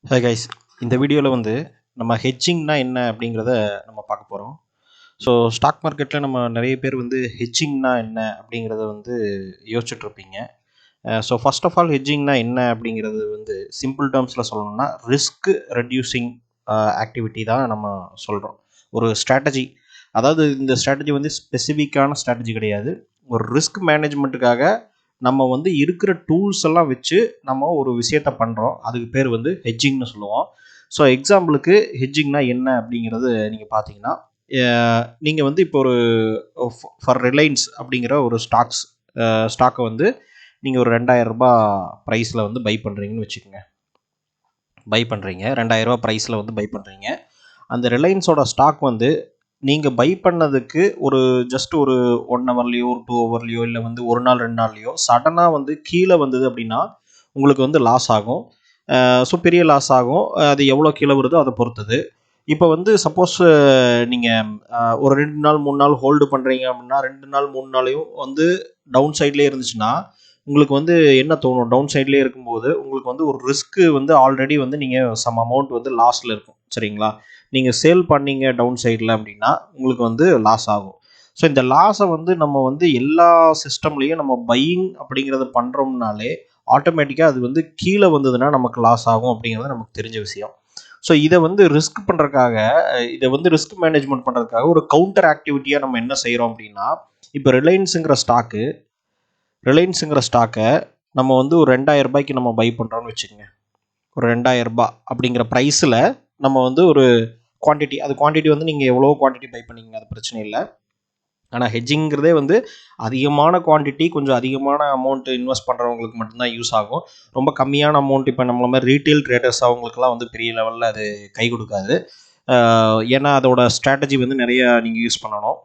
Hi guys, இந்த வீடியோவில் வந்து நம்ம ஹெட்ஜிங்னா என்ன அப்படிங்கிறத நம்ம பார்க்க போகிறோம். ஸோ ஸ்டாக் மார்க்கெட்டில் நம்ம நிறைய பேர் வந்து ஹெட்ஜிங்னா என்ன அப்படிங்கிறத வந்து யோசிச்சுட்ருப்பீங்க. ஸோ ஃபர்ஸ்ட் ஆஃப் ஆல் ஹெட்ஜிங்னா என்ன அப்படிங்கிறது வந்து சிம்பிள் டேர்ம்ஸில் சொல்லணும்னா ரிஸ்க் ரெடியூசிங் ஆக்டிவிட்டி தான் நம்ம சொல்கிறோம். ஒரு ஸ்ட்ராட்டஜி, அதாவது இந்த ஸ்ட்ராட்டஜி வந்து ஸ்பெசிஃபிக்கான ஸ்ட்ராட்டஜி கிடையாது. ஒரு ரிஸ்க் மேனேஜ்மெண்ட்டுக்காக நம்ம வந்து இருக்கிற டூல்ஸ் எல்லாம் வச்சு நம்ம ஒரு விஷயத்த பண்ணுறோம். அதுக்கு பேர் வந்து ஹெட்ஜிங்னு சொல்லுவோம். ஸோ எக்ஸாம்பிளுக்கு ஹெட்ஜிங்னா என்ன அப்படிங்கிறது நீங்கள் பார்த்தீங்கன்னா, நீங்கள் வந்து இப்போ ஒரு ஃபார் ரிலையன்ஸ் அப்படிங்கிற ஒரு ஸ்டாக்கை வந்து நீங்கள் ஒரு 2000 ரூபாய் ப்ரைஸில் வந்து பை பண்ணுறீங்கன்னு வச்சுக்கோங்க. பை பண்ணுறீங்க 2000 ரூபாய் ப்ரைஸில் வந்து பை பண்ணுறீங்க. அந்த ரிலையன்ஸோட ஸ்டாக் வந்து நீங்கள் பை பண்ணதுக்கு ஒரு ஜஸ்ட் ஒரு 1 ஹவர்லையோ ஒரு 2 ஹவர்லையோ இல்லை வந்து ஒரு நாள் 2 நாள்லையோ சடனாக வந்து கீழே வந்தது அப்படின்னா உங்களுக்கு வந்து லாஸ் ஆகும். ஸோ பெரிய லாஸ் ஆகும். அது எவ்வளோ கீழே வருதோ அதை பொறுத்தது. இப்போ வந்து சப்போஸ் நீங்கள் ஒரு 2 நாள் 3 நாள் ஹோல்டு பண்ணுறீங்க அப்படின்னா 2 நாள் 3 நாளையும் வந்து டவுன் சைட்லேயே இருந்துச்சுன்னா உங்களுக்கு வந்து என்ன தோணும்? டவுன் சைட்லேயே இருக்கும்போது உங்களுக்கு வந்து ஒரு ரிஸ்க்கு வந்து ஆல்ரெடி வந்து நீங்கள் சம் அமௌண்ட் வந்து லாஸில் இருக்கும், சரிங்களா? நீங்கள் சேல் பண்ணீங்க டவுன் சைடில் அப்படின்னா உங்களுக்கு வந்து லாஸ் ஆகும். ஸோ இந்த லாஸை வந்து நம்ம வந்து எல்லா சிஸ்டம்லேயும் நம்ம பையிங் அப்படிங்கிறது பண்ணுறோம்னாலே ஆட்டோமேட்டிக்காக அது வந்து கீழே வந்ததுன்னா நமக்கு லாஸ் ஆகும் அப்படிங்கிறது நமக்கு தெரிஞ்ச விஷயம். ஸோ இதை வந்து இதை வந்து ரிஸ்க் மேனேஜ்மெண்ட் பண்ணுறதுக்காக ஒரு கவுண்டர் ஆக்டிவிட்டியாக நம்ம என்ன செய்கிறோம் அப்படின்னா, இப்போ ரிலையன்ஸுங்கிற ஸ்டாக்கை நம்ம வந்து ஒரு 2000 ரூபாய்க்கு நம்ம பை பண்ணுறோம்னு வச்சுக்கோங்க. ஒரு 2000 ரூபாய் அப்படிங்கிற ப்ரைஸில் நம்ம வந்து ஒரு குவான்டிட்டி வந்து நீங்கள் எவ்வளோ குவான்டிட்டி பை பண்ணிங்க அது பிரச்சனை இல்லை. ஆனால் ஹெட்ஜிங்கிறதே வந்து அதிகமான குவான்டிட்டி கொஞ்சம் அதிகமான அமௌண்ட் இன்வெஸ்ட் பண்ணுறவங்களுக்கு மட்டும்தான் யூஸ் ஆகும். ரொம்ப கம்மியான அமௌண்ட் இப்போ நம்மள மாதிரி ரீட்டைல் ட்ரேடர்ஸ் அவங்களுக்குலாம் வந்து பெரிய லெவலில் அது கை கொடுக்காது. ஏன்னா அதோட ஸ்ட்ராட்டஜி வந்து நிறைய நீங்கள் யூஸ் பண்ணணும்.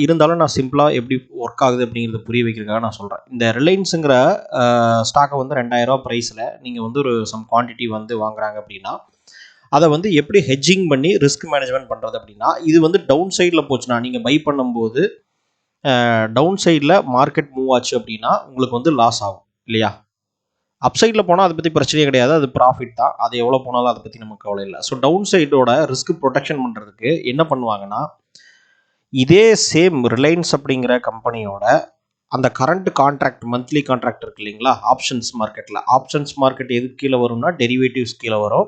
இருந்தாலும் நான் சிம்பிளாக எப்படி ஒர்க் ஆகுது அப்படிங்கிறத புரிய வைக்கிறதுக்காக நான் சொல்கிறேன். இந்த ரிலையன்ஸுங்கிற ஸ்டாக்கை வந்து 2000 ரூபா ப்ரைஸில் நீங்கள் வந்து ஒரு சம் குவான்டிட்டி வந்து வாங்குறாங்க அப்படின்னா அதை வந்து எப்படி ஹெட்ஜிங் பண்ணி ரிஸ்க் மேனேஜ்மெண்ட் பண்ணுறது அப்படின்னா, இது வந்து டவுன் சைடில் போச்சுன்னா நீங்கள் பை பண்ணும்போது டவுன் சைடில் மார்க்கெட் மூவ் ஆச்சு அப்படின்னா உங்களுக்கு வந்து லாஸ் ஆகும் இல்லையா? அப் சைடில் போனால் அதை பற்றி பிரச்சனையே கிடையாது, அது ப்ராஃபிட் தான். அது எவ்வளோ போனாலும் அதை பற்றி நமக்கு கவலை இல்லை. ஸோ டவுன் சைடோட ரிஸ்க் ப்ரொடெக்ஷன் பண்ணுறதுக்கு என்ன பண்ணுவாங்கன்னா, இதே சேம் ரிலையன்ஸ் அப்படிங்கிற கம்பெனியோட அந்த கரண்ட் கான்ட்ராக்ட் மந்த்லி கான்ட்ராக்ட் இருக்கு இல்லைங்களா? ஆப்ஷன்ஸ் மார்க்கெட் எதுக்கு கீழே வரும்னா டெரிவேட்டிவ்ஸ் கீழே வரும்.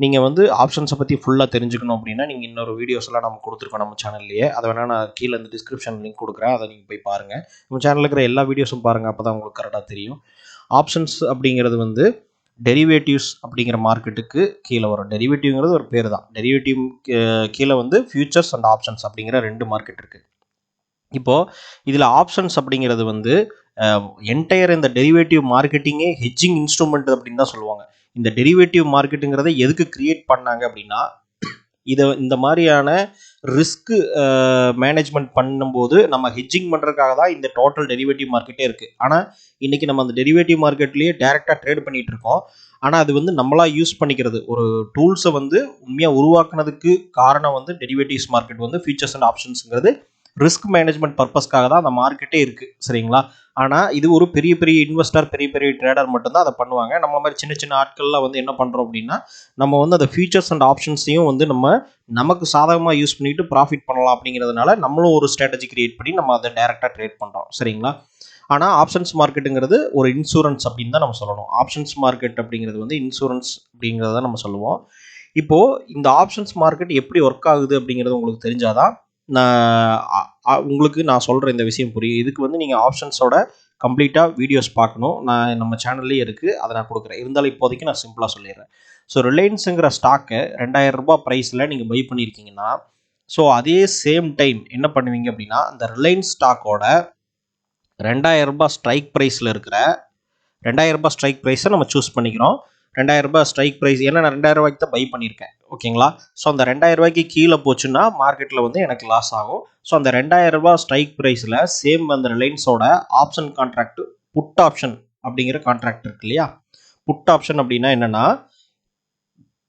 நீங்கள் வந்து ஆப்ஷன்ஸை பற்றி ஃபுல்லாக தெரிஞ்சுக்கணும் அப்படின்னா நீங்கள் இன்னொரு வீடியோஸ் எல்லாம் நம்ம கொடுத்துருக்கோம் நம்ம சேனல்லையே. அதை வேணால் நான் கீழே இந்த டிஸ்கிரிப்ஷன் லிங்க் கொடுக்குறேன், அதை நீங்கள் போய் பாருங்கள். நம்ம சேனலில் இருக்கிற எல்லா வீடியோஸும் பாருங்கள், அப்போ தான் உங்களுக்கு கரெக்டாக தெரியும். ஆப்ஷன்ஸ் அப்படிங்கிறது வந்து டெரிவேட்டிவ்ஸ் அப்படிங்கிற மார்க்கெட்டுக்கு கீழே வரும். டெரிவேட்டிவ்ங்கிறது ஒரு பேர் தான். டெரிவேட்டிவ் கீழே வந்து ஃபியூச்சர்ஸ் அண்ட் ஆப்ஷன்ஸ் அப்படிங்கிற 2 மார்க்கெட் இருக்குது. இப்போது இதில் ஆப்ஷன்ஸ் அப்படிங்கிறது வந்து என்டையர் இந்த டெரிவேட்டிவ் மார்க்கெட்டிங்கே ஹெட்ஜிங் இன்ஸ்ட்ருமெண்ட் அப்படின்னு தான் சொல்லுவாங்க. இந்த டெரிவேட்டிவ் மார்க்கெட்டுங்கிறத எதுக்கு கிரியேட் பண்ணாங்க அப்படின்னா, இந்த மாதிரியான ரிஸ்க் மேனேஜ்மெண்ட் பண்ணும்போது நம்ம ஹெட்ஜிங் பண்ணுறதுக்காக தான் இந்த டோட்டல் டெரிவேட்டிவ் மார்க்கெட்டே இருக்குது. ஆனால் இன்றைக்கி நம்ம அந்த டெரிவேட்டிவ் மார்க்கெட்லேயே டேரெக்டாக ட்ரேட் பண்ணிகிட்டு இருக்கோம். ஆனால் அது வந்து நம்மளாக யூஸ் பண்ணிக்கிறது ஒரு டூல்ஸை வந்து உண்மையாக உருவாக்குனதுக்கு காரணம் வந்து டெரிவேட்டிவ்ஸ் மார்க்கெட் வந்து ஃபியூச்சர்ஸ் அண்ட் ஆப்ஷன்ஸுங்கிறது ரிஸ்க் மேனேஜ்மெண்ட் பர்பஸ்க்காக தான் அந்த மார்க்கெட்டே இருக்குது, சரிங்களா? ஆனால் இது ஒரு பெரிய பெரிய இன்வெஸ்டர் பெரிய பெரிய ட்ரேடர் மட்டும்தான் அதை பண்ணுவாங்க. நம்ம மாதிரி சின்ன சின்ன ஆட்கள்லாம் வந்து என்ன பண்ணுறோம் அப்படின்னா, நம்ம வந்து அந்த ஃபியூச்சர்ஸ் அண்ட் ஆப்ஷன்ஸையும் வந்து நமக்கு சாதகமாக யூஸ் பண்ணிட்டு ப்ராஃபிட் பண்ணலாம் அப்படிங்கிறதுனால நம்மளும் ஒரு ஸ்ட்ராட்டஜி கிரியேட் பண்ணி நம்ம அதை டேரெக்டாக ட்ரேட் பண்ணுறோம், சரிங்களா? ஆனால் ஆப்ஷன்ஸ் மார்க்கெட்டுங்கிறது ஒரு இன்சூரன்ஸ் அப்படின்னு தான் நம்ம சொல்லணும். ஆப்ஷன்ஸ் மார்க்கெட் அப்படிங்கிறது வந்து இன்சூரன்ஸ் அப்படிங்கிறத நம்ம சொல்லுவோம். இப்போது இந்த ஆப்ஷன்ஸ் மார்க்கெட் எப்படி ஒர்க் ஆகுது அப்படிங்கிறது உங்களுக்கு தெரிஞ்சாதான் உங்களுக்கு நான் சொல்கிற இந்த விஷயம் புரியும். இதுக்கு வந்து நீங்கள் ஆப்ஷன்ஸோட கம்ப்ளீட்டாக வீடியோஸ் பார்க்கணும். நான் நம்ம சேனல்லே இருக்குது, அதை நான் கொடுக்குறேன். இருந்தாலும் இப்போதைக்கு நான் சிம்பிளாக சொல்லிடுறேன். ஸோ ரிலையன்ஸுங்கிற ஸ்டாக்கை 2000 ரூபாய் ப்ரைஸில் நீங்கள் பை பண்ணியிருக்கீங்கன்னா, ஸோ அதே சேம் டைம் என்ன பண்ணுவீங்க அப்படின்னா, அந்த ரிலையன்ஸ் ஸ்டாக்கோட 2000 ரூபாய் ஸ்ட்ரைக் ப்ரைஸில் இருக்கிற 2000 ரூபாய் ஸ்ட்ரைக் ப்ரைஸை நம்ம சூஸ் பண்ணிக்கிறோம். 2000 ரூபாய் ஸ்ட்ரைக் ப்ரைஸ், ஏன்னா நான் 2000 ரூபாய்க்கு தான் பை பண்ணியிருக்கேன், ஓகேங்களா? ஸோ அந்த 2000 ரூபாய்க்கு கீழே போச்சுன்னா மார்க்கெட்டில் வந்து எனக்கு லாஸ் ஆகும். ஸோ அந்த 2000 ரூபாய் ஸ்ட்ரைக் ப்ரைஸில் சேம் அந்த ரிலையன்ஸோட ஆப்ஷன் கான்ட்ராக்ட் புட் ஆப்ஷன் அப்படிங்கிற கான்ட்ராக்ட் இருக்கு இல்லையா? புட் ஆப்ஷன் அப்படின்னா என்னென்னா,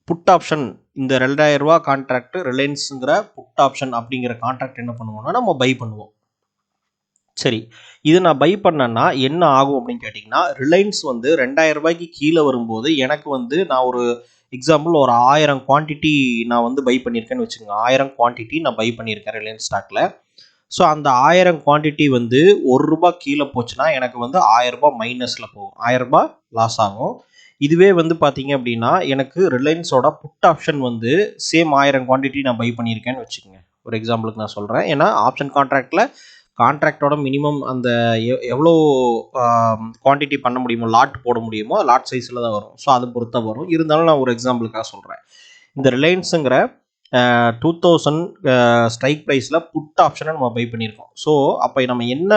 புட் ஆப்ஷன் இந்த 2000 ரூபாய் கான்ட்ராக்ட் ரிலையன்ஸுங்கிற புட் ஆப்ஷன் அப்படிங்கிற கான்ட்ராக்ட் என்ன பண்ணுவோம்னா நம்ம பை பண்ணுவோம். சரி, இது நான் பை பண்ணேன்னா என்ன ஆகும் அப்படின்னு கேட்டிங்கன்னா, ரிலையன்ஸ் வந்து 2000 ரூபாய்க்கு கீழே வரும்போது எனக்கு வந்து நான் ஒரு எக்ஸாம்பிள் ஒரு 1000 குவான்டிட்டி நான் வந்து பை பண்ணியிருக்கேன்னு வச்சுக்கோங்க. 1000 குவான்டிட்டி நான் பை பண்ணியிருக்கேன் ரிலையன்ஸ் ஸ்டாக்ல. ஸோ அந்த 1000 குவான்டிட்டி வந்து ₹1 கீழே போச்சுன்னா எனக்கு வந்து ₹1000 மைனஸில் போகும், ₹1000 லாஸ் ஆகும். இதுவே வந்து பார்த்தீங்க அப்படின்னா எனக்கு ரிலையன்ஸோட புட் ஆப்ஷன் வந்து சேம் 1000 குவான்டிட்டி நான் பை பண்ணியிருக்கேன்னு வச்சுக்கோங்க. ஒரு எக்ஸாம்பிளுக்கு நான் சொல்கிறேன். ஏன்னா ஆப்ஷன் கான்ட்ராக்டோட மினிமம் அந்த எவ்வளோ குவான்டிட்டி பண்ண முடியுமோ, லாட் போட முடியுமோ, லாட் சைஸில் தான் வரும். ஸோ அது பொறுத்த வரும். இருந்தாலும் நான் ஒரு எக்ஸாம்பிளுக்காக சொல்கிறேன். இந்த ரிலையன்ஸுங்கிற 2000 ஸ்ட்ரைக் ப்ரைஸில் புட் ஆப்ஷனை நம்ம பை பண்ணியிருக்கோம். ஸோ அப்போ நம்ம என்ன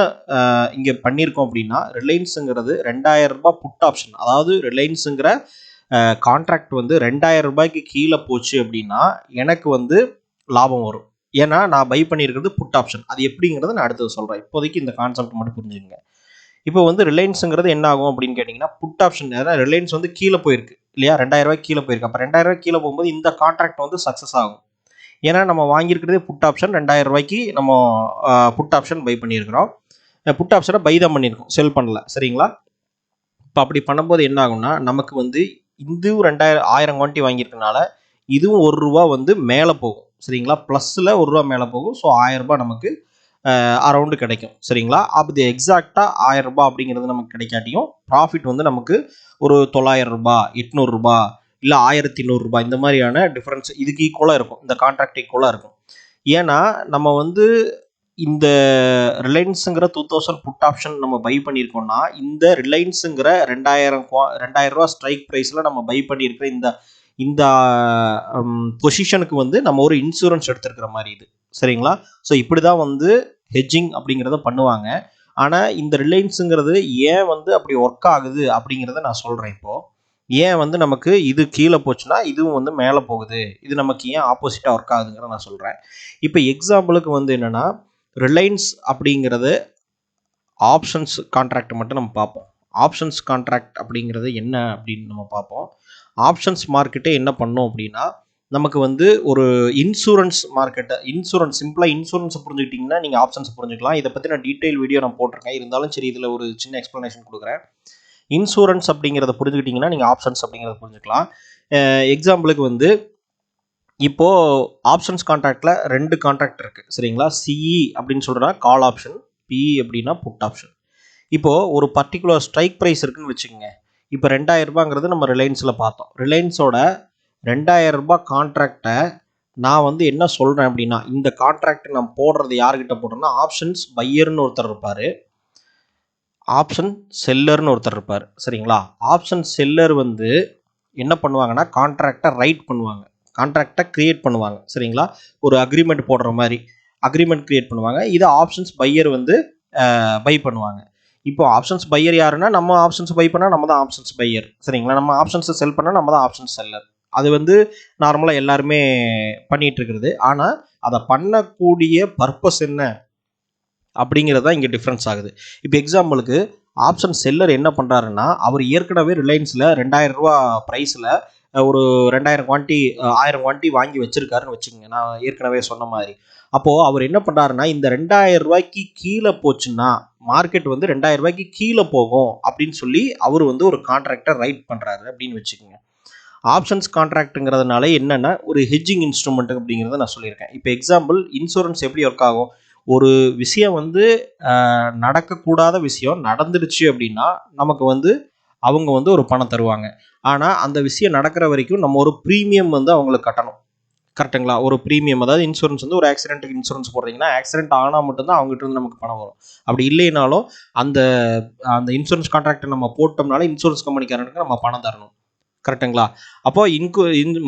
இங்கே பண்ணியிருக்கோம் அப்படின்னா, ரிலையன்ஸுங்கிறது ₹2000 புட் ஆப்ஷன். அதாவது ரிலையன்ஸுங்கிற கான்ட்ராக்ட் வந்து ₹2000 கீழே போச்சு அப்படின்னா எனக்கு வந்து லாபம் வரும். ஏன்னா நான் பை பண்ணியிருக்கிறது புட் ஆப்ஷன். அது எப்படிங்கிறத நான் அடுத்தது சொல்கிறேன். இப்போதைக்கு இந்த கான்செப்ட் மட்டும் புரிஞ்சுங்க. இப்போ வந்து ரிலையன்ஸுங்கிறது என்ன ஆகும் அப்படின்னு கேட்டிங்கன்னா, புட் ஆப்ஷன். ஏன்னா ரிலையன்ஸ் வந்து கீழே போயிருக்கு இல்லையா, ₹2000 கீழே போயிருக்கு. அப்போ ₹2000 கீழே போகும்போது இந்த கான்ட்ராக்ட் வந்து சக்ஸஸ் ஆகும். ஏன்னா நம்ம வாங்கியிருக்கிறதே புட் ஆப்ஷன், ₹2000 நம்ம புட் ஆப்ஷன் பை பண்ணியிருக்கிறோம். புட் ஆப்ஷனை பை தான் பண்ணியிருக்கோம், செல் பண்ணல. சரிங்களா? இப்போ அப்படி பண்ணும்போது என்ன ஆகும்னா, நமக்கு வந்து இதுவும் 1000 குவான்டிட்டி வாங்கியிருக்கனால இதுவும் ₹1 வந்து மேலே போகும். சரிங்களா? ப்ளஸில் ₹1 மேலே போகும். ஸோ ₹1000 நமக்கு அரௌண்டு கிடைக்கும். சரிங்களா? அப்படி எக்ஸாக்டாக ₹1000 அப்படிங்கிறது நமக்கு கிடைக்காட்டியும் ப்ராஃபிட் வந்து நமக்கு ஒரு ₹900, ₹800 இல்லை ₹1100 இந்த மாதிரியான டிஃப்ரென்ஸ் இதுக்கு ஈக்குவலாக இருக்கும். இந்த கான்ட்ராக்ட் ஈக்குவலாக இருக்கும். ஏன்னா நம்ம வந்து இந்த ரிலையன்ஸுங்கிற 2000 புட் ஆப்ஷன் நம்ம பை பண்ணியிருக்கோம்னா, இந்த ரிலையன்ஸுங்கிற ₹2000 ஸ்ட்ரைக் ப்ரைஸில் நம்ம பை பண்ணியிருக்கிற இந்த இந்த பொசிஷனுக்கு வந்து நம்ம ஒரு இன்சூரன்ஸ் எடுத்துருக்கிற மாதிரி இது. சரிங்களா? ஸோ இப்படி தான் வந்து ஹெட்ஜிங் அப்படிங்கிறத பண்ணுவாங்க. ஆனால் இந்த ரிலையன்ஸுங்கிறது ஏன் வந்து அப்படி ஒர்க் ஆகுது அப்படிங்கிறத நான் சொல்கிறேன். இப்போது ஏன் வந்து நமக்கு இது கீழே போச்சுன்னா இதுவும் வந்து மேலே போகுது, இது நமக்கு ஏன் ஆப்போசிட்டாக ஒர்க் ஆகுதுங்கிறத நான் சொல்கிறேன். இப்போ எக்ஸாம்பிளுக்கு வந்து என்னென்னா, ரிலையன்ஸ் அப்படிங்கிறது ஆப்ஷன்ஸ் கான்ட்ராக்ட் மட்டும் நம்ம பார்ப்போம். ஆப்ஷன்ஸ் கான்ட்ராக்ட் அப்படிங்கிறது என்ன அப்படின்னு நம்ம பார்ப்போம். ஆப்ஷன்ஸ் மார்க்கெட்டே என்ன பண்ணோம் அப்படின்னா, நமக்கு வந்து ஒரு இன்சூரன்ஸ் மார்க்கெட்டை, சிம்பிளாக இன்சூரன்ஸை புரிஞ்சுக்கிட்டிங்கன்னா நீங்கள் ஆப்ஷன்ஸ் புரிஞ்சுக்கலாம். இதை பற்றி நான் டீட்டெயில் வீடியோ நான் போட்டிருக்கேன். இருந்தாலும் சரி, இதில் ஒரு சின்ன எக்ஸ்ப்ளனேஷன் கொடுக்குறேன். இன்சூரன்ஸ் அப்படிங்கிறத புரிஞ்சுக்கிட்டிங்கன்னா நீங்கள் ஆப்ஷன்ஸ் அப்படிங்கிறத புரிஞ்சுக்கலாம். எக்ஸாம்பிளுக்கு வந்து இப்போது ஆப்ஷன்ஸ் கான்ட்ராக்டில் 2 கான்ட்ராக்ட் இருக்குது. சரிங்களா? சிஇ அப்படின்னு சொல்கிறா கால் ஆப்ஷன், பிஇ அப்படின்னா புட் ஆப்ஷன். இப்போது ஒரு பர்டிகுலர் ஸ்ட்ரைக் ப்ரைஸ் இருக்குன்னு வச்சுக்கோங்க. இப்போ ₹2000 நம்ம ரிலையன்ஸில் பார்த்தோம். ரிலையன்ஸோட ₹2000 கான்ட்ராக்டை நான் வந்து என்ன சொல்கிறேன் அப்படின்னா, இந்த கான்ட்ராக்ட் நான் போடுறது யார்கிட்ட போடுறேன்னா, ஆப்ஷன்ஸ் பையர்னு ஒருத்தர் இருப்பார், ஆப்ஷன் செல்லர்னு ஒருத்தர் இருப்பார். சரிங்களா? ஆப்ஷன் செல்லர் வந்து என்ன பண்ணுவாங்கன்னா, கான்ட்ராக்டை ரைட் பண்ணுவாங்க, கான்ட்ராக்டை கிரியேட் பண்ணுவாங்க. சரிங்களா? ஒரு அக்ரிமெண்ட் போடுற மாதிரி அக்ரிமெண்ட் கிரியேட் பண்ணுவாங்க. இதை ஆப்ஷன்ஸ் பையர் வந்து பை பண்ணுவாங்க. இப்போ ஆப்ஷன்ஸ் பையர் யாருன்னா, நம்ம ஆப்ஷன்ஸ் பை பண்ணால் நம்ம தான் ஆப்ஷன்ஸ் பையர். சரிங்களா? நம்ம ஆப்ஷன்ஸை செல் பண்ணால் நம்ம தான் ஆப்ஷன்ஸ் செல்லர். அது வந்து நார்மலாக எல்லாருமே பண்ணிகிட்டு இருக்கிறது. ஆனால் அதை பண்ணக்கூடிய பர்பஸ் என்ன அப்படிங்கிறது தான் இங்கே டிஃப்ரென்ஸ் ஆகுது. இப்போ எக்ஸாம்பிளுக்கு ஆப்ஷன் செல்லர் என்ன பண்ணுறாருன்னா, அவர் ஏற்கனவே ரிலையன்ஸில் ₹2000 ப்ரைஸில் ஒரு 2000 குவான்டிட்டி 1000 குவான்டிட்டி வாங்கி வச்சுருக்காருன்னு வச்சுக்கோங்க, நான் ஏற்கனவே சொன்ன மாதிரி. அப்போது அவர் என்ன பண்ணுறாருன்னா, இந்த ₹2000 கீழே போச்சுன்னா, மார்க்கெட் வந்து ₹2000 கீழே போகும் அப்படின்னு சொல்லி அவர் வந்து ஒரு கான்ட்ராக்டை ரைட் பண்ணுறாரு அப்படின்னு வச்சுக்கோங்க. ஆப்ஷன்ஸ் கான்ட்ராக்ட்டுங்கிறதுனால என்னென்னா, ஒரு ஹெட்ஜிங் இன்ஸ்ட்ருமெண்ட் அப்படிங்கிறத நான் சொல்லியிருக்கேன். இப்போ எக்ஸாம்பிள் இன்சூரன்ஸ் எப்படி ஒர்க் ஆகும், ஒரு விஷயம் வந்து நடக்கக்கூடாத விஷயம் நடந்துருச்சு அப்படின்னா நமக்கு வந்து அவங்க வந்து ஒரு பணம் தருவாங்க. ஆனால் அந்த விஷயம் நடக்கிற வரைக்கும் நம்ம ஒரு ப்ரீமியம் வந்து அவங்களுக்கு கட்டணும். கரெக்டுங்களா? ஒரு ப்ரீமியம், அதாவது இன்சூரன்ஸ் வந்து ஒரு ஆக்சிடென்ட்டுக்கு இன்சூரன்ஸ் போடுறீங்கன்னா, ஆக்சிடென்ட் ஆனால் மட்டும்தான் அவங்ககிட்ட இருந்து நமக்கு பணம் வரும். அப்படி இல்லைனாலும் அந்த அந்த இன்சூரன்ஸ் கான்ட்ராக்டை நம்ம போட்டோம்னால இன்சூரன்ஸ் கம்பெனிக்காரனுக்கு நம்ம பணம் தரணும். கரெக்டுங்களா? அப்போ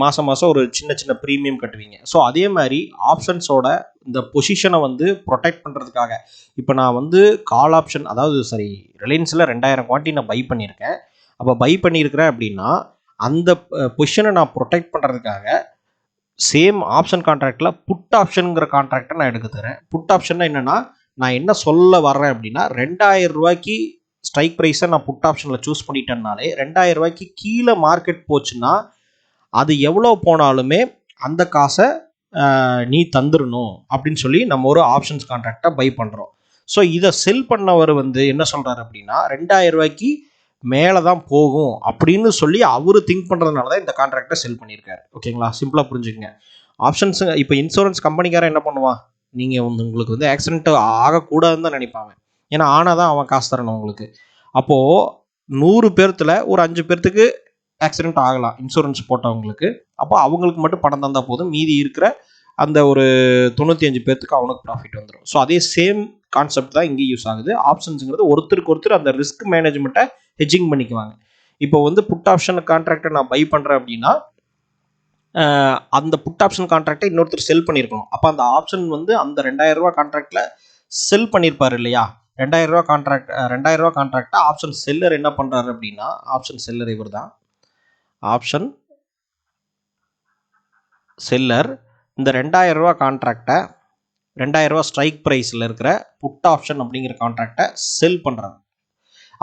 மாதம் மாதம் ஒரு சின்ன சின்ன ப்ரீமியம் கட்டுவீங்க. ஸோ அதே மாதிரி ஆப்ஷன்ஸோட இந்த பொசிஷனை வந்து ப்ரொடெக்ட் பண்ணுறதுக்காக இப்போ நான் வந்து கால் ஆப்ஷன், அதாவது சரி, ரிலையன்ஸில் 2000 குவான்டிட்டி நான் பை பண்ணியிருக்கேன். அப்போ பை பண்ணியிருக்கிறேன் அப்படின்னா அந்த பொசிஷனை நான் ப்ரொடெக்ட் பண்ணுறதுக்காக சேம் ஆப்ஷன் கான்ட்ராக்டில் புட் ஆப்ஷனுங்கிற கான்ட்ராக்டை நான் எடுக்க தரேன். புட் ஆப்ஷன்னா என்னென்னா, நான் என்ன சொல்ல வர்றேன் அப்படின்னா, ₹2000 ஸ்ட்ரைக் ப்ரைஸை நான் புட் ஆப்ஷனில் சூஸ் பண்ணிட்டேன்னாலே ₹2000 கீழே மார்க்கெட் போச்சுன்னா அது எவ்வளோ போனாலுமே அந்த காசை நீ தந்துடணும் அப்படின்னு சொல்லி நம்ம ஒரு ஆப்ஷன்ஸ் கான்ட்ராக்டை பை பண்ணுறோம். ஸோ இதை செல் பண்ணவர் வந்து என்ன சொல்கிறார் அப்படின்னா, ₹2000 மேலே தான் போகும் அப்படின்னு சொல்லி அவர் திங்க் பண்ணுறதுனால தான் இந்த கான்ட்ராக்டை செல் பண்ணியிருக்காரு. ஓகேங்களா, சிம்பிளாக புரிஞ்சுக்கங்க. ஆப்ஷன்ஸ் இப்போ இன்சூரன்ஸ் கம்பெனிக்காரன் என்ன பண்ணுவான், நீங்கள் உங்களுக்கு வந்து ஆக்சிடென்ட் ஆகக்கூடாதுன்னு தான் நினைப்பாங்க. ஏன்னா ஆனால் தான் அவன் காசு தரணும் உங்களுக்கு. அப்போது 100 பேர்த்தில் ஒரு 5 பேர்த்துக்கு ஆக்சிடென்ட் ஆகலாம் இன்சூரன்ஸ் போட்டவங்களுக்கு. அப்போ அவங்களுக்கு மட்டும் பணம் தந்தால் போதும், மீதி இருக்கிற அந்த ஒரு 95 பேர்த்துக்கு அவனுக்கு ப்ராஃபிட் வந்துடும். ஸோ அதே சேம் கான்செப்ட் தான் இங்கே யூஸ் ஆகுது. ஆப்ஷன்ஸுங்கிறது ஒருத்தருக்கு ஒருத்தர் அந்த ரிஸ்க் மேனேஜ்மெண்ட்டை ஹெட்ஜிங் பண்ணிக்குவாங்க. இப்போ வந்து புட் ஆப்ஷன் கான்ட்ராக்டை நான் பை பண்ணுறேன் அப்படின்னா அந்த புட் ஆப்ஷன் கான்ட்ராக்டை இன்னொருத்தர் செல் பண்ணியிருக்கணும். அப்போ அந்த ஆப்ஷன் வந்து அந்த 2000 ரூபா கான்ட்ராக்டில் செல் பண்ணியிருப்பார் இல்லையா. 2000 ரூபா கான்ட்ராக்டை ஆப்ஷன் செல்லர் என்ன பண்ணுறாரு அப்படின்னா, ஆப்ஷன் செல்லர் இவர் தான். ஆப்ஷன் செல்லர் இந்த 2000 ரூபா கான்ட்ராக்டை 2000 ரூபா ஸ்ட்ரைக் ப்ரைஸில் இருக்கிற புட் ஆப்ஷன் அப்படிங்கிற கான்ட்ராக்டை செல் பண்ணுறாங்க.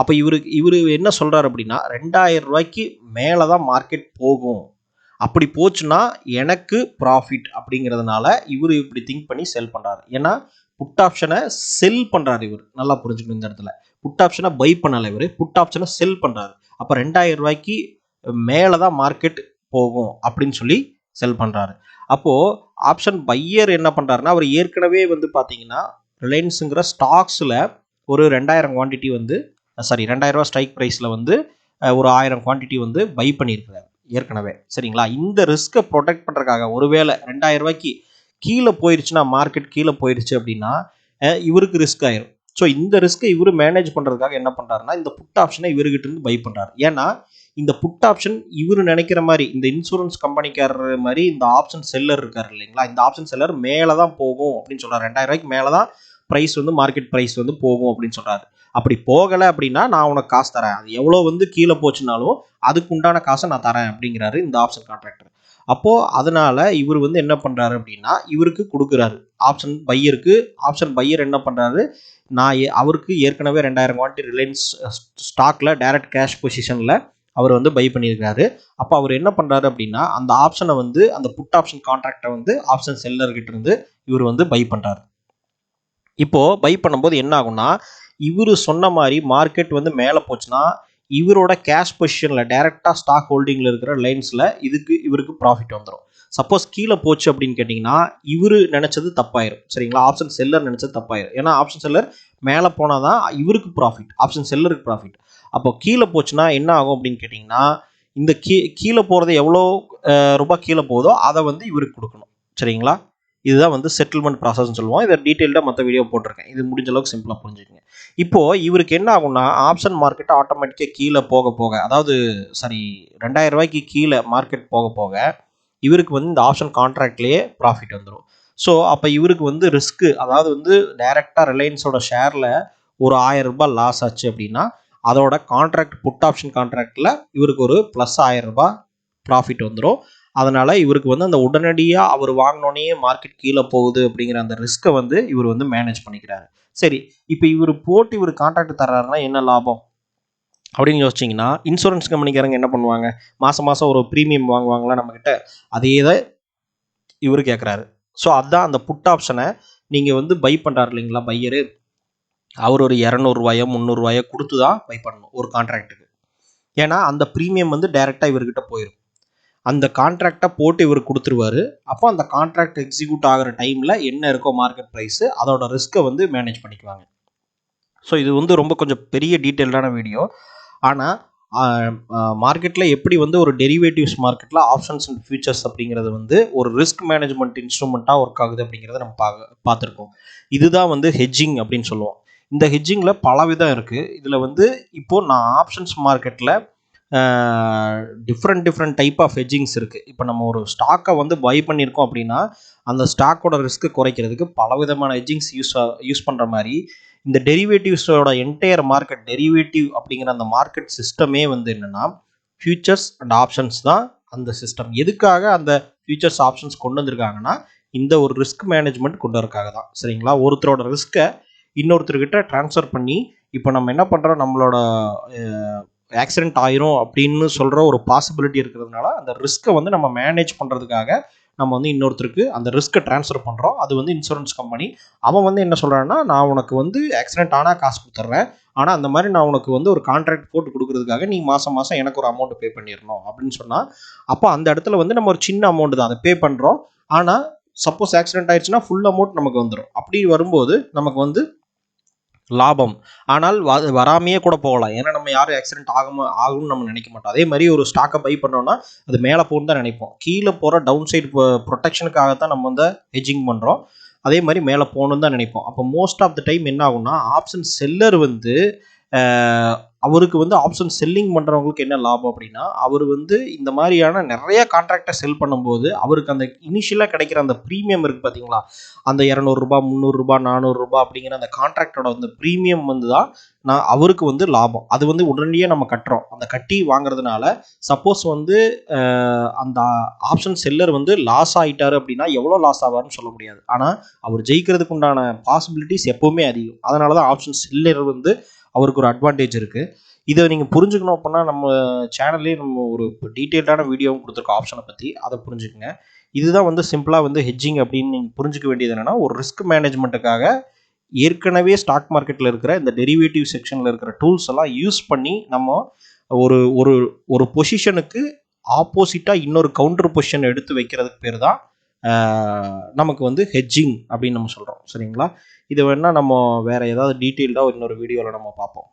அப்போ இவர் என்ன சொல்கிறார் அப்படின்னா, 2000 ரூபாய்க்கு மேலே தான் மார்க்கெட் போகும், அப்படி போச்சுன்னா எனக்கு ப்ராஃபிட் அப்படிங்கிறதுனால இவர் இப்படி திங்க் பண்ணி செல் பண்ணுறாரு. ஏன்னா புட் ஆப்ஷனை செல் பண்ணுறாரு இவர். நல்லா புரிஞ்சுக்கணும் இந்த இடத்துல. புட் ஆப்ஷனை பை பண்ணலை இவர், புட் ஆப்ஷனை செல் பண்ணுறாரு. அப்போ 2000 ரூபாய்க்கு மேலே தான் மார்க்கெட் போகும் அப்படின்னு சொல்லி செல் பண்ணுறாரு. அப்போது ஆப்ஷன் பையர் என்ன பண்ணுறாருன்னா, அவர் ஏற்கனவே வந்து பார்த்தீங்கன்னா ரிலையன்ஸுங்கிற ஸ்டாக்ஸில் ஒரு 2000 குவான்டிட்டி வந்து 2000 ரூபா ஸ்ட்ரைக் ப்ரைஸில் வந்து ஒரு 1000 குவான்டிட்டி வந்து பை பண்ணியிருக்கிறார் ஏற்கனவே. சரிங்களா, இந்த ரிஸ்க்கை ப்ரொடெக்ட் பண்ணுறதுக்காக ஒருவேளை 2000 ரூபாய்க்கு கீழே போயிடுச்சுன்னா, மார்க்கெட் கீழே போயிடுச்சு அப்படின்னா இவருக்கு ரிஸ்க் ஆயிரும். ஸோ இந்த ரிஸ்க்கை இவர் மேனேஜ் பண்ணுறதுக்காக என்ன பண்ணுறாருன்னா, இந்த புட் ஆப்ஷனை இவர்கிட்ட இருந்து பை பண்ணுறாரு. ஏன்னா இந்த புட் ஆப்ஷன் இவர் நினைக்கிற மாதிரி, இந்த இன்சூரன்ஸ் கம்பெனிக்காரர் மாதிரி இந்த ஆப்ஷன் செல்லர் இருக்கார் இல்லைங்களா, இந்த ஆப்ஷன் செல்லர் மேலே தான் போகும் அப்படின்னு சொல்கிறார். 2000 ரூபாய்க்கு மேலே தான் ப்ரைஸ் வந்து மார்க்கெட் ப்ரைஸ் வந்து போகும் அப்படின்னு சொல்கிறாரு. அப்படி போகலை அப்படின்னா நான் உனக்கு காசு தரேன், அது எவ்வளோ வந்து கீழே போச்சுனாலும் அதுக்கு உண்டான காசை நான் தரேன் அப்படிங்கிறாரு இந்த ஆப்ஷன் கான்ட்ராக்டர். அப்போது அதனால இவர் வந்து என்ன பண்ணுறாரு அப்படின்னா, இவருக்கு கொடுக்குறாரு ஆப்ஷன் பையருக்கு. ஆப்ஷன் பையர் என்ன பண்ணுறாரு, அவருக்கு ஏற்கனவே 2000 குவான்டிட்டி ரிலையன்ஸ் ஸ்டாக்கில் டைரக்ட் கேஷ் பொசிஷனில் அவர் வந்து பை பண்ணியிருக்காரு. அப்போ அவர் என்ன பண்ணுறாரு அப்படின்னா, அந்த ஆப்ஷனை வந்து அந்த புட் ஆப்ஷன் கான்ட்ராக்டை வந்து ஆப்ஷன் செல்லர்கிட்ட இருந்து இவர் வந்து பை பண்ணுறாரு. இப்போது பை பண்ணும்போது என்ன ஆகும்னா, இவர் சொன்ன மாதிரி மார்க்கெட் வந்து மேலே போச்சுன்னா இவரோட கேஷ் பொசிஷனில் டைரெக்டாக ஸ்டாக் ஹோல்டிங்கில் இருக்கிற லைன்ஸில் இவருக்கு ப்ராஃபிட் வந்துடும். சப்போஸ் கீழே போச்சு அப்படின்னு கேட்டிங்கன்னா இவர் நினச்சது தப்பாயிரும். சரிங்களா, ஆப்ஷன் செல்லர் நினச்சது தப்பாயிரும். ஏன்னா ஆப்ஷன் செல்லர் மேலே போனால் தான் இவருக்கு ப்ராஃபிட், ஆப்ஷன் செல்லருக்கு ப்ராஃபிட். அப்போ கீழே போச்சுன்னா என்ன ஆகும் அப்படின்னு கேட்டிங்கன்னா, இந்த கீழே போகிறது எவ்வளோ ரூபாய் கீழே போகுதோ அதை வந்து இவருக்கு கொடுக்கணும். சரிங்களா, இதுதான் வந்து செட்டில்மெண்ட் ப்ராசஸ்ன்னு சொல்லுவோம். இதை டீட்டெயில்டாக மற்ற வீடியோ போட்டிருக்கேன், இது முடிஞ்ச அளவுக்கு சிம்பிளாக புரிஞ்சுக்கங்க. இப்போது இவருக்கு என்ன ஆகும்னா, ஆப்ஷன் மார்க்கெட் ஆட்டோமேட்டிக்காக கீழே போக போக, அதாவது 2000 ரூபாய்க்கு கீழே மார்க்கெட் போக போக இவருக்கு வந்து இந்த ஆப்ஷன் கான்ட்ராக்ட்லேயே ப்ராஃபிட் வந்துடும். ஸோ அப்போ இவருக்கு வந்து ரிஸ்க்கு, அதாவது வந்து டைரெக்டாக ரிலையன்ஸோட ஷேரில் ஒரு 1000 ரூபாய் லாஸ் ஆச்சு அப்படின்னா அதோட கான்ட்ராக்ட் புட் ஆப்ஷன் கான்ட்ராக்டில் இவருக்கு ஒரு ப்ளஸ் 1000 ரூபாய் ப்ராஃபிட் வந்துடும். அதனால் இவருக்கு வந்து அந்த உடனடியாக அவர் வாங்கினோன்னே மார்க்கெட் கீழே போகுது அப்படிங்கிற அந்த ரிஸ்க்கை வந்து இவர் வந்து மேனேஜ் பண்ணிக்கிறாரு. சரி, இப்போ இவர் போட்டு இவர் கான்ட்ராக்ட் தர்றாருன்னா என்ன லாபம் அப்படின்னு யோசிச்சிங்கன்னா, இன்சூரன்ஸ் கம்பெனிக்காரங்க என்ன பண்ணுவாங்க, மாதம் மாதம் ஒரு ப்ரீமியம் வாங்குவாங்களா நம்மக்கிட்ட, அதே தான் இவர் கேட்குறாரு. ஸோ அதுதான் அந்த புட் ஆப்ஷனை நீங்கள் வந்து பை பண்ணுறாரு இல்லைங்களா பையரு, அவர் ஒரு 200 ரூபாயோ 300 ரூபாயோ கொடுத்து தான் பை பண்ணணும் ஒரு கான்ட்ராக்ட்டுக்கு. ஏன்னா அந்த ப்ரீமியம் வந்து டைரெக்டாக இவர்கிட்ட போயிடும். அந்த கான்ட்ராக்டை போட்டு இவர் கொடுத்துருவாரு. அப்போ அந்த கான்ட்ராக்ட் எக்ஸிக்யூட் ஆகிற டைமில் என்ன இருக்கோ மார்க்கெட் ப்ரைஸு, அதோட ரிஸ்க்கை வந்து மேனேஜ் பண்ணிக்குவாங்க. ஸோ இது வந்து ரொம்ப கொஞ்சம் பெரிய டீட்டெயில்டான வீடியோ. ஆனால் மார்க்கெட்டில் எப்படி வந்து ஒரு டெரிவேட்டிவ்ஸ் மார்க்கெட்டில் ஆப்ஷன்ஸ் அண்ட் ஃபியூச்சர்ஸ் அப்படிங்கிறது வந்து ஒரு ரிஸ்க் மேனேஜ்மெண்ட் இன்ஸ்ட்ருமெண்ட்டாக ஒர்க் ஆகுது அப்படிங்கிறத நம்ம பார்த்துருக்கோம். இதுதான் வந்து ஹெட்ஜிங் அப்படின்னு சொல்லுவோம். இந்த ஹெட்ஜிங்கில் பல விதம் இருக்குது. இதில் வந்து இப்போது நான் ஆப்ஷன்ஸ் மார்க்கெட்டில் டிஃப்ரெண்ட் டைப் ஆஃப் ஹெட்ஜிங்ஸ் இருக்குது. இப்போ நம்ம ஒரு ஸ்டாக்கை வந்து பை பண்ணியிருக்கோம் அப்படின்னா அந்த ஸ்டாக்கோட ரிஸ்க்கு குறைக்கிறதுக்கு பலவிதமான ஹெட்ஜிங்ஸ் யூஸ் பண்ணுற மாதிரி இந்த டெரிவேட்டிவ்ஸோட என்டையர் மார்க்கெட், டெரிவேட்டிவ் அப்படிங்கிற அந்த மார்க்கெட் சிஸ்டமே வந்து என்னென்னா ஃபியூச்சர்ஸ் அண்ட் ஆப்ஷன்ஸ் தான் அந்த சிஸ்டம். எதுக்காக அந்த ஃபியூச்சர்ஸ் ஆப்ஷன்ஸ் கொண்டு வந்திருக்காங்கன்னா இந்த ஒரு ரிஸ்க் மேனேஜ்மெண்ட் கொண்டு வரக்காக தான். சரிங்களா, ஒருத்தரோட ரிஸ்க்கை இன்னொருத்தர்கிட்ட ட்ரான்ஸ்ஃபர் பண்ணி இப்போ நம்ம என்ன பண்ணுறோம், நம்மளோட ஆக்சிடென்ட் ஆயிரும் அப்படின்னு சொல்கிற ஒரு பாசிபிலிட்டி இருக்கிறதுனால அந்த ரிஸ்க்கை வந்து நம்ம மேனேஜ் பண்ணுறதுக்காக நம்ம வந்து இன்னொருத்தருக்கு அந்த ரிஸ்க்கை ட்ரான்ஸ்ஃபர் பண்ணுறோம். அது வந்து இன்சூரன்ஸ் கம்பெனி. அவன் வந்து என்ன சொல்கிறான்னா, நான் உனக்கு வந்து ஆக்சிடென்ட் ஆனால் காசு கொடுத்துட்றேன், ஆனால் அந்த மாதிரி நான் உனக்கு வந்து ஒரு கான்ட்ராக்ட் போட்டு கொடுக்குறதுக்காக நீ மாதம் மாதம் எனக்கு ஒரு அமௌண்ட் பே பண்ணிடணும் அப்படின்னு சொன்னால், அப்போ அந்த இடத்துல வந்து நம்ம ஒரு சின்ன அமௌண்ட் தான் அதை பே பண்ணுறோம். ஆனால் சப்போஸ் ஆக்சிடென்ட் ஆயிடுச்சுன்னா ஃபுல் அமௌண்ட் நமக்கு வந்துடும். அப்படி வரும்போது நமக்கு வந்து லாபம். ஆனால் வராமையே கூட போகலாம். ஏன்னா நம்ம யாரும் ஆக்சிடென்ட் ஆகும்னு நம்ம நினைக்க மாட்டோம். அதே மாதிரி ஒரு ஸ்டாக்கை பை பண்ணோம்னா அது மேலே போகணுன்னு தான் நினைப்போம். கீழே போகிற டவுன் சைடு ப்ரொடெக்ஷனுக்காகத்தான் நம்ம வந்து ஹெட்ஜிங் பண்ணுறோம். அதே மாதிரி மேலே போகணுன்னு தான் நினைப்போம். அப்போ மோஸ்ட் ஆஃப் த டைம் என்ன ஆகும்னா, ஆப்ஷன் செல்லர் வந்து அவருக்கு வந்து ஆப்ஷன் செல்லிங் பண்ணுறவங்களுக்கு என்ன லாபம் அப்படின்னா, அவர் வந்து இந்த மாதிரியான நிறைய கான்ட்ராக்டை செல் பண்ணும்போது அவருக்கு அந்த இனிஷியலாக கிடைக்கிற அந்த ப்ரீமியம் இருக்குது பார்த்தீங்களா, அந்த ₹200 ₹300 ₹400 அப்படிங்கிற அந்த கான்ட்ராக்டோட அந்த ப்ரீமியம் வந்து தான் அவருக்கு வந்து லாபம். அது வந்து உடனடியாக நம்ம கட்டுறோம். அந்த கட்டி வாங்குறதுனால சப்போஸ் வந்து அந்த ஆப்ஷன் செல்லர் வந்து லாஸ் ஆகிட்டாரு அப்படின்னா எவ்வளோ லாஸ் ஆவார்னு சொல்ல முடியாது. ஆனால் அவர் ஜெயிக்கிறதுக்கு உண்டான பாசிபிலிட்டிஸ் எப்போவுமே அதிகம். அதனால தான் ஆப்ஷன் செல்லர் வந்து அவருக்கு ஒரு அட்வான்டேஜ் இருக்குது. இதை நீங்கள் புரிஞ்சுக்கணும் அப்படின்னா நம்ம சேனல்லே நம்ம ஒரு டீட்டெயில்டான வீடியோவும் கொடுத்துருக்கோம் ஆப்ஷனை பற்றி, அதை புரிஞ்சுக்கங்க. இதுதான் வந்து சிம்பிளாக வந்து ஹெட்ஜிங் அப்படின்னு நீங்கள் புரிஞ்சுக்க வேண்டியது என்னென்னா, ஒரு ரிஸ்க் மேனேஜ்மெண்ட்டுக்காக ஏற்கனவே ஸ்டாக் மார்க்கெட்டில் இருக்கிற இந்த டெரிவேட்டிவ் செக்ஷனில் இருக்கிற டூல்ஸ் எல்லாம் யூஸ் பண்ணி நம்ம ஒரு ஒரு ஒரு பொசிஷனுக்கு ஆப்போசிட்டாக இன்னொரு கவுண்டர் பொசிஷன் எடுத்து வைக்கிறதுக்கு பேர் தான் நமக்கு வந்து ஹெட்ஜிங் அப்படின்னு நம்ம சொல்கிறோம். சரிங்களா? இது வேணால் நம்ம வேறு ஏதாவது டீட்டெயில்டாக இன்னொரு வீடியோவில் நம்ம பார்ப்போம்.